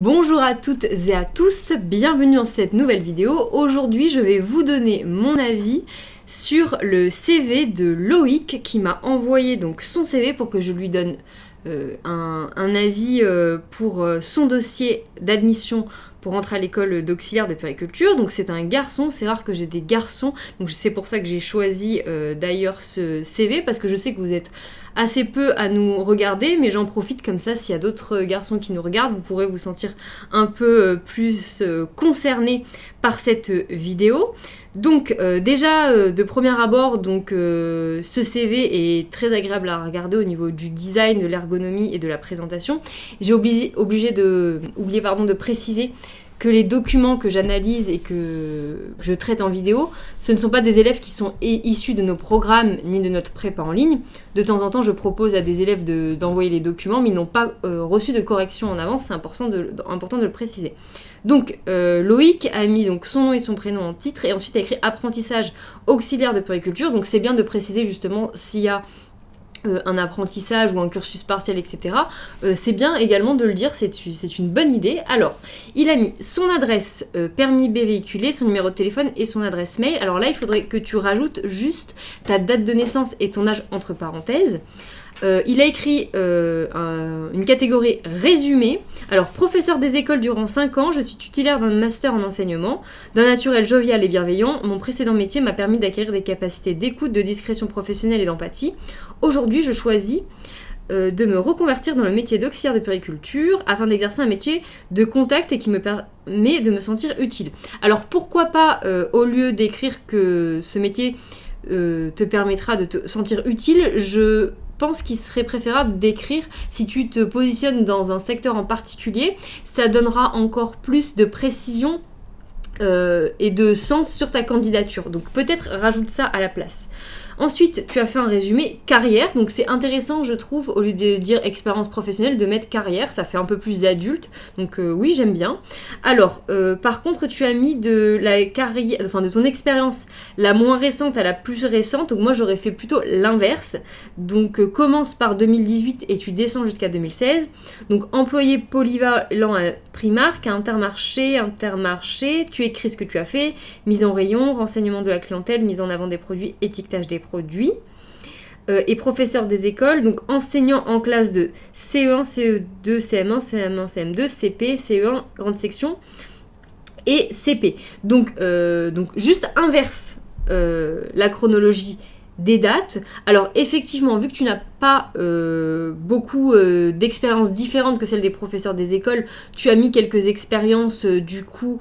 Bonjour à toutes et à tous, bienvenue dans cette nouvelle vidéo. Aujourd'hui je vais vous donner mon avis sur le CV de Loïc qui m'a envoyé donc son CV pour que je lui donne un avis pour son dossier d'admission pour rentrer à l'école d'auxiliaire de puériculture. Donc c'est un garçon, c'est rare que j'ai des garçons, donc c'est pour ça que j'ai choisi d'ailleurs ce CV parce que je sais que vous êtes assez peu à nous regarder, mais j'en profite comme ça, s'il y a d'autres garçons qui nous regardent, vous pourrez vous sentir un peu plus concernés par cette vidéo. Donc déjà de premier abord, donc, ce CV est très agréable à regarder au niveau du design, de l'ergonomie et de la présentation. J'ai oublié de préciser que les documents que j'analyse et que je traite en vidéo, ce ne sont pas des élèves qui sont issus de nos programmes ni de notre prépa en ligne. De temps en temps, je propose à des élèves d'envoyer les documents, mais ils n'ont pas reçu de correction en avance, c'est important de le préciser. Donc, Loïc a mis donc, son nom et son prénom en titre, et ensuite a écrit « Apprentissage auxiliaire de puériculture ». Donc c'est bien de préciser justement s'il y a un apprentissage ou un cursus partiel, etc. C'est bien également de le dire, c'est une bonne idée. Alors, il a mis son adresse permis B véhiculé, son numéro de téléphone et son adresse mail. Alors là, il faudrait que tu rajoutes juste ta date de naissance et ton âge entre parenthèses. Il a écrit une catégorie résumée. Alors, professeur des écoles durant 5 ans, je suis titulaire d'un master en enseignement, d'un naturel jovial et bienveillant. Mon précédent métier m'a permis d'acquérir des capacités d'écoute, de discrétion professionnelle et d'empathie. Aujourd'hui, je choisis de me reconvertir dans le métier d'auxiliaire de puériculture afin d'exercer un métier de contact et qui me permet de me sentir utile. Alors, pourquoi pas, au lieu d'écrire que ce métier te permettra de te sentir utile, je pense qu'il serait préférable d'écrire si tu te positionnes dans un secteur en particulier, ça donnera encore plus de précision et de sens sur ta candidature. Donc peut-être rajoute ça à la place. Ensuite, tu as fait un résumé carrière, donc c'est intéressant, je trouve, au lieu de dire expérience professionnelle, de mettre carrière, ça fait un peu plus adulte, donc oui, j'aime bien. Alors, par contre, tu as mis de la carrière, enfin de ton expérience la moins récente à la plus récente, donc moi j'aurais fait plutôt l'inverse. Donc commence par 2018 et tu descends jusqu'à 2016. Donc employé polyvalent à Primark, à Intermarché, tu écris ce que tu as fait, mise en rayon, renseignement de la clientèle, mise en avant des produits, étiquetage des produits, et professeur des écoles, donc enseignant en classe de CE1, CE2, CM1, CM1, CM2, CP, CE1, grande section et CP. Donc juste inverse la chronologie des dates. Alors effectivement, vu que tu n'as pas beaucoup d'expériences différentes que celles des professeurs des écoles, tu as mis quelques expériences du coup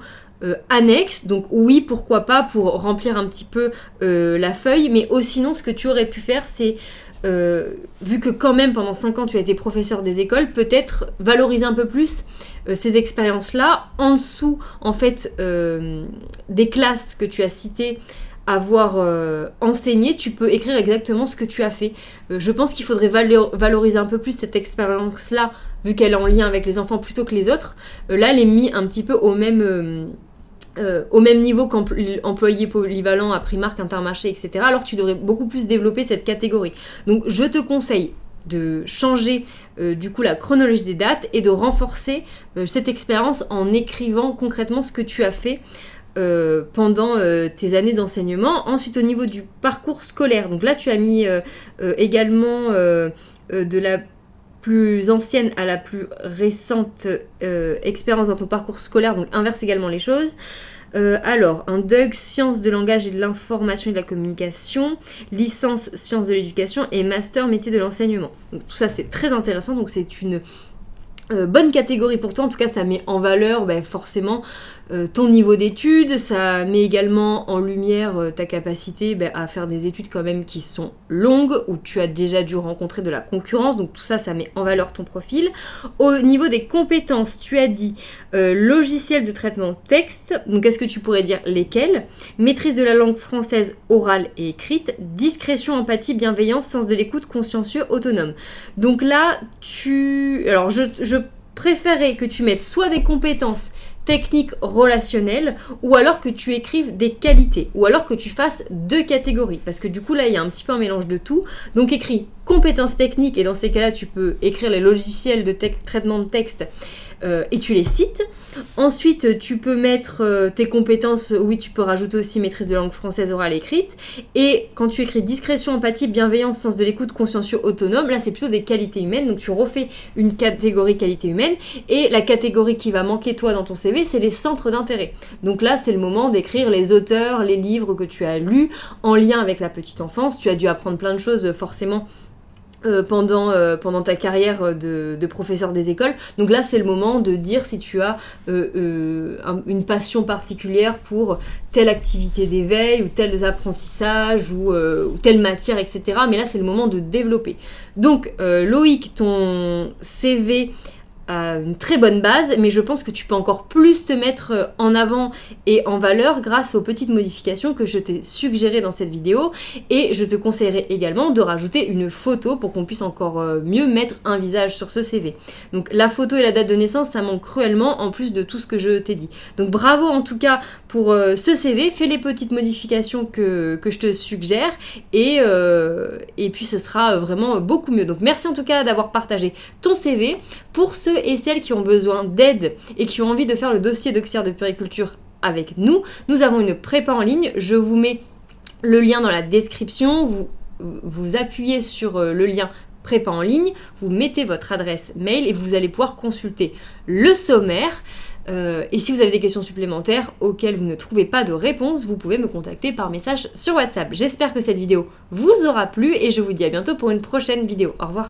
annexes, donc oui, pourquoi pas, pour remplir un petit peu la feuille, mais sinon ce que tu aurais pu faire, c'est vu que quand même pendant 5 ans tu as été professeur des écoles, peut-être valoriser un peu plus ces expériences-là, en dessous en fait des classes que tu as citées, avoir enseigné, tu peux écrire exactement ce que tu as fait. Je pense qu'il faudrait valoriser un peu plus cette expérience-là, vu qu'elle est en lien avec les enfants plutôt que les autres. Là, elle est mise un petit peu au même niveau qu'employé polyvalent à Primark, Intermarché, etc. Alors tu devrais beaucoup plus développer cette catégorie. Donc je te conseille de changer du coup la chronologie des dates et de renforcer cette expérience en écrivant concrètement ce que tu as fait pendant tes années d'enseignement. Ensuite, au niveau du parcours scolaire, donc là tu as mis également de la plus ancienne à la plus récente expérience dans ton parcours scolaire, donc inverse également les choses. Alors, un DUG, sciences de langage et de l'information et de la communication, licence sciences de l'éducation et master métier de l'enseignement. Donc, tout ça c'est très intéressant, donc c'est une bonne catégorie pour toi, en tout cas ça met en valeur forcément ton niveau d'études, ça met également en lumière ta capacité à faire des études quand même qui sont longues, où tu as déjà dû rencontrer de la concurrence, donc tout ça, ça met en valeur ton profil. Au niveau des compétences, tu as dit logiciel de traitement de texte, donc est-ce que tu pourrais dire lesquels? Maîtrise de la langue française orale et écrite, discrétion, empathie, bienveillance, sens de l'écoute, consciencieux, autonome. Donc là, alors je préférerais que tu mettes soit des compétences techniques relationnelles, ou alors que tu écrives des qualités, ou alors que tu fasses 2 catégories, parce que du coup là il y a un petit peu un mélange de tout. Donc écris compétences techniques, et dans ces cas-là tu peux écrire les logiciels de traitement de texte et tu les cites. Ensuite, tu peux mettre tes compétences, oui, tu peux rajouter aussi maîtrise de langue française orale écrite. Et quand tu écris discrétion, empathie, bienveillance, sens de l'écoute, consciencieux, autonome, là c'est plutôt des qualités humaines. Donc tu refais une catégorie qualité humaine. Et la catégorie qui va manquer toi dans ton CV, c'est les centres d'intérêt. Donc là, c'est le moment d'écrire les auteurs, les livres que tu as lus en lien avec la petite enfance. Tu as dû apprendre plein de choses forcément pendant ta carrière de professeur des écoles. Donc là, c'est le moment de dire si tu as une passion particulière pour telle activité d'éveil ou tels apprentissages ou telle matière, etc. Mais là, c'est le moment de développer. Donc, Loïc, ton CV une très bonne base, mais je pense que tu peux encore plus te mettre en avant et en valeur grâce aux petites modifications que je t'ai suggérées dans cette vidéo, et je te conseillerais également de rajouter une photo pour qu'on puisse encore mieux mettre un visage sur ce CV. Donc la photo et la date de naissance, ça manque cruellement en plus de tout ce que je t'ai dit. Donc bravo en tout cas pour ce CV, fais les petites modifications que je te suggère, et puis ce sera vraiment beaucoup mieux. Donc merci en tout cas d'avoir partagé ton CV. Pour ceux et celles qui ont besoin d'aide et qui ont envie de faire le dossier d'auxiliaire de puériculture avec nous, nous avons une prépa en ligne. Je vous mets le lien dans la description. Vous appuyez sur le lien prépa en ligne, vous mettez votre adresse mail et vous allez pouvoir consulter le sommaire. Et si vous avez des questions supplémentaires auxquelles vous ne trouvez pas de réponse, vous pouvez me contacter par message sur WhatsApp. J'espère que cette vidéo vous aura plu et je vous dis à bientôt pour une prochaine vidéo. Au revoir.